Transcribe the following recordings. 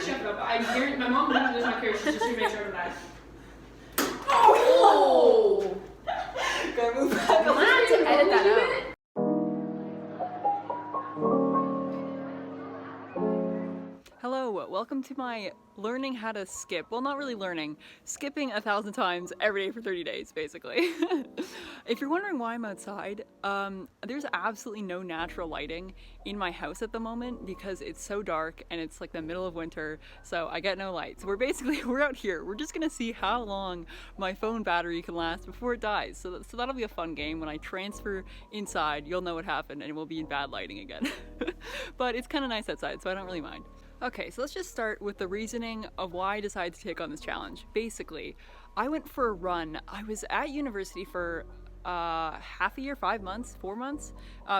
chef though, but I guarantee my mom literally does not care. She's just gonna make sure of that. Oh! Gotta move back. I'm gonna have to edit that out. Hello, welcome to my learning how to skip. Well, not really learning, skipping 1,000 times every day for 30 days, basically. If you're wondering why I'm outside, there's absolutely no natural lighting in my house at the moment because it's so dark and it's like the middle of winter, so I get no light. So we're out here. We're just gonna see how long my phone battery can last before it dies. So that'll be a fun game. When I transfer inside, you'll know what happened and we'll be in bad lighting again. But it's kind of nice outside, so I don't really mind. Okay, so let's just start with the reasoning of why I decided to take on this challenge. Basically, I went for a run. I was at university for half a year, 5 months, 4 months,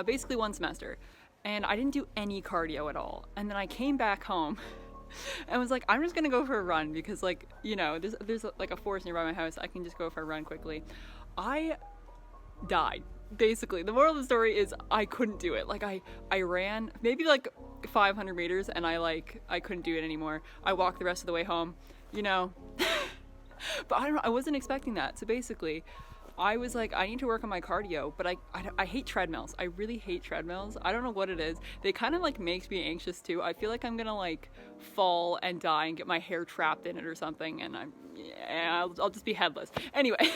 basically one semester. And I didn't do any cardio at all. And then I came back home and was like, I'm just gonna go for a run because, like, you know, there's like a forest nearby my house. I can just go for a run quickly. I died. Basically, the moral of the story is I couldn't do it. Like I ran maybe like 500 meters and I couldn't do it anymore. I walked the rest of the way home, you know. But I don't know, I wasn't expecting that. So basically, I was like, I need to work on my cardio, but I hate treadmills. I really hate treadmills. I don't know what it is. They kind of like makes me anxious too. I feel like I'm gonna like fall and die and get my hair trapped in it or something, and I'll just be headless. Anyway,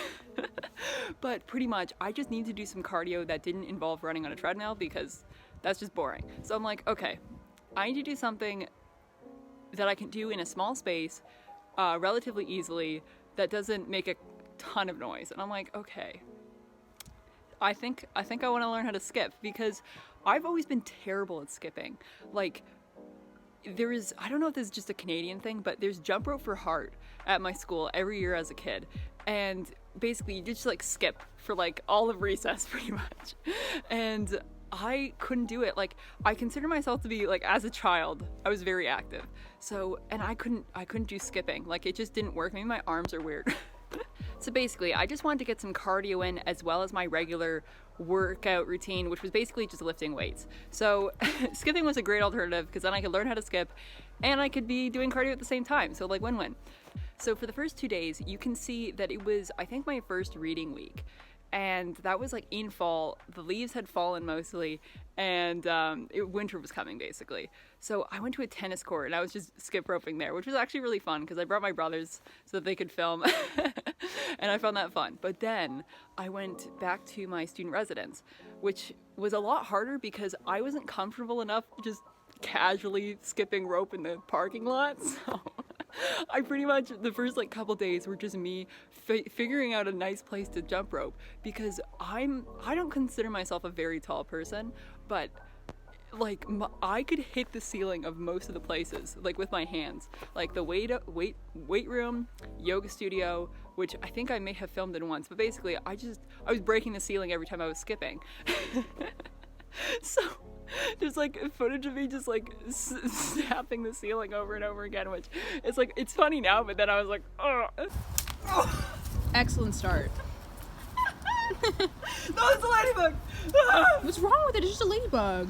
but pretty much I just need to do some cardio that didn't involve running on a treadmill because that's just boring. So I'm like, okay, I need to do something that I can do in a small space, relatively easily, that doesn't make a ton of noise. And I'm like, okay, I think I want to learn how to skip because I've always been terrible at skipping. Like, I don't know if this is just a Canadian thing, but there's jump rope for heart at my school every year as a kid. And basically you just like skip for like all of recess pretty much. And I couldn't do it. Like, I consider myself to be, like, as a child, I was very active. So, and I couldn't do skipping. Like, it just didn't work. Maybe my arms are weird. So basically, I just wanted to get some cardio in as well as my regular workout routine, which was basically just lifting weights. So skipping was a great alternative because then I could learn how to skip and I could be doing cardio at the same time. So like win-win. So for the first 2 days, you can see that it was, I think, my first reading week. And that was like in fall. The leaves had fallen mostly, and winter was coming basically. So I went to a tennis court and I was just skip roping there, which was actually really fun because I brought my brothers so that they could film, and I found that fun. But then I went back to my student residence, which was a lot harder because I wasn't comfortable enough just casually skipping rope in the parking lot. So I pretty much, the first like couple days were just me figuring out a nice place to jump rope because I don't consider myself a very tall person, but like I could hit the ceiling of most of the places like with my hands, like the weight room, yoga studio, which I think I may have filmed it once, but basically I was breaking the ceiling every time I was skipping. So there's like footage of me just like snapping the ceiling over and over again, which it's like, it's funny now, but then I was like, oh. Excellent start. No, it's a ladybug. What's wrong with it? It's just a ladybug.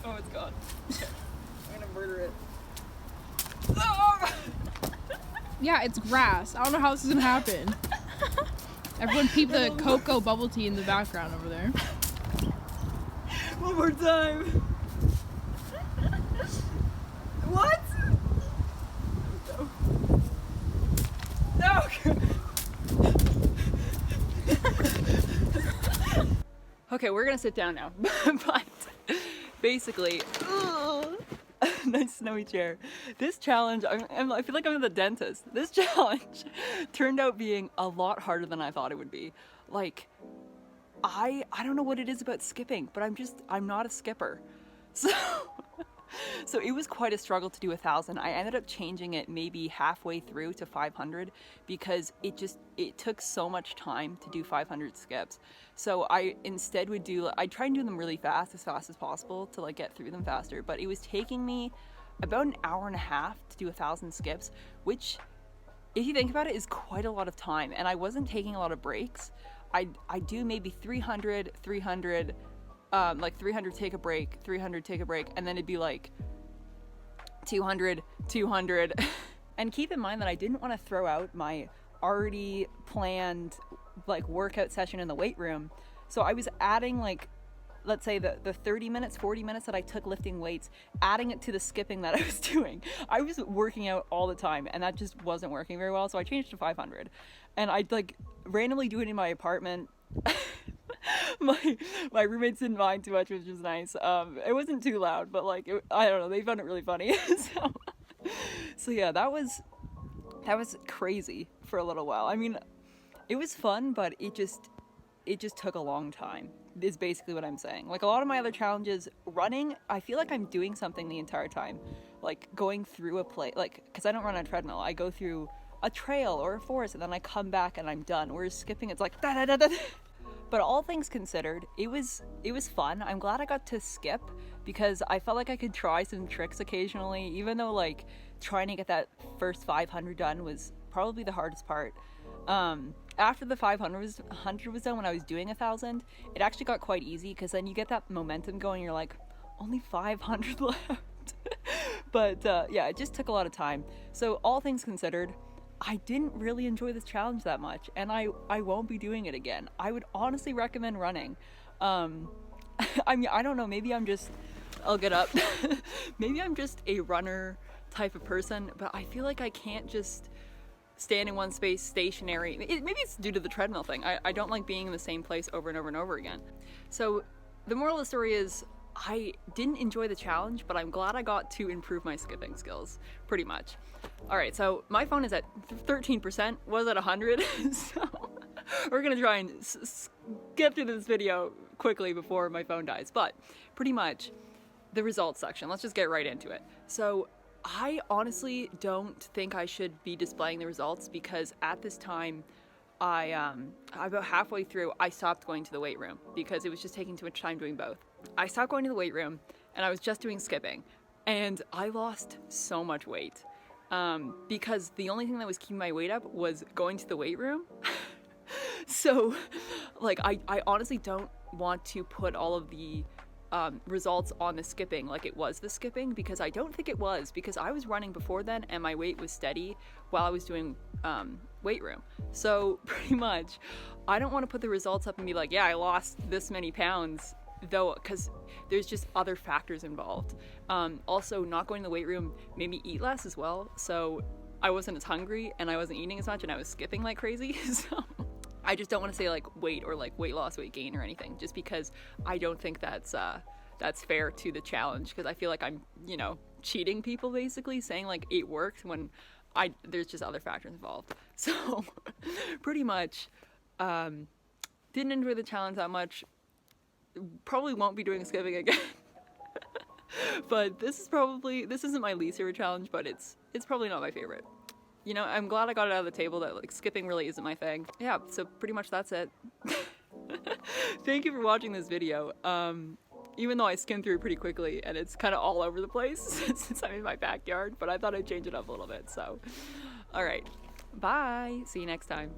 Oh, it's gone. Okay. I'm gonna murder it. Oh! Yeah, it's grass. I don't know how this is gonna happen. Everyone peep the cocoa bubble tea in the background over there. One more time. What? No. Okay, we're gonna sit down now. But basically, nice snowy chair. This challenge, I feel like I'm at the dentist. This challenge turned out being a lot harder than I thought it would be. Like, I don't know what it is about skipping, but I'm not a skipper. So it was quite a struggle to do 1,000. I ended up changing it maybe halfway through to 500 because it took so much time to do 500 skips. So I instead I'd try and do them really fast as possible to like get through them faster, but it was taking me about an hour and a half to do 1,000 skips, which, if you think about it, is quite a lot of time. And I wasn't taking a lot of breaks. I do maybe 300, like 300 take a break, 300 take a break, and then it'd be like 200, 200. And keep in mind that I didn't want to throw out my already planned like workout session in the weight room. So I was adding like, let's say the 30 minutes, 40 minutes that I took lifting weights, adding it to the skipping that I was doing. I was working out all the time and that just wasn't working very well. So I changed to 500 and I'd like randomly do it in my apartment. my roommates didn't mind too much, which was nice. It wasn't too loud, but like, I don't know, they found it really funny. So yeah, that was crazy for a little while. I mean, it was fun, but it just took a long time, is basically what I'm saying. Like a lot of my other challenges, running, I feel like I'm doing something the entire time. Like going through a place, like, because I don't run on a treadmill, I go through a trail or a forest and then I come back and I'm done. Whereas skipping, it's like da da da da. But all things considered, it was fun. I'm glad I got to skip because I felt like I could try some tricks occasionally, even though like trying to get that first 500 done was probably the hardest part. After the 500 was done, when I was doing 1,000, it actually got quite easy because then you get that momentum going. You're like, only 500 left. But yeah, it just took a lot of time. So all things considered, I didn't really enjoy this challenge that much, and I won't be doing it again. I would honestly recommend running. I mean, I don't know, maybe I'll get up. Maybe I'm just a runner type of person, but I feel like I can't just stand in one space stationary. Maybe it's due to the treadmill thing. I don't like being in the same place over and over and over again. So the moral of the story is I didn't enjoy the challenge, but I'm glad I get to improve my skipping skills, pretty much. All right, so my phone is at 13%, was at 100, so we're gonna try and get through this video quickly before my phone dies, but pretty much the results section. Let's just get right into it. So I honestly don't think I should be displaying the results because at this time, about halfway through, I stopped going to the weight room because it was just taking too much time doing both. I stopped going to the weight room and I was just doing skipping and I lost so much weight because the only thing that was keeping my weight up was going to the weight room. So like I honestly don't want to put all of the results on the skipping like it was the skipping, because I don't think it was, because I was running before then and my weight was steady while I was doing weight room. So pretty much I don't want to put the results up and be like, yeah, I lost this many pounds, though, because there's just other factors involved. Also, not going to the weight room made me eat less as well, so I wasn't as hungry and I wasn't eating as much and I was skipping like crazy. So I just don't want to say like weight or like weight loss, weight gain or anything, just because I don't think that's fair to the challenge, because I feel like I'm, you know, cheating people basically, saying like it worked when there's just other factors involved. So pretty much didn't enjoy the challenge that much. Probably won't be doing skipping again. But this isn't my least favorite challenge, but it's probably not my favorite. You know, I'm glad I got it out of the table that like skipping really isn't my thing. Yeah, so pretty much that's it. Thank you for watching this video. Even though I skimmed through it pretty quickly and it's kind of all over the place since I'm in my backyard, but I thought I'd change it up a little bit. So, all right, bye. See you next time.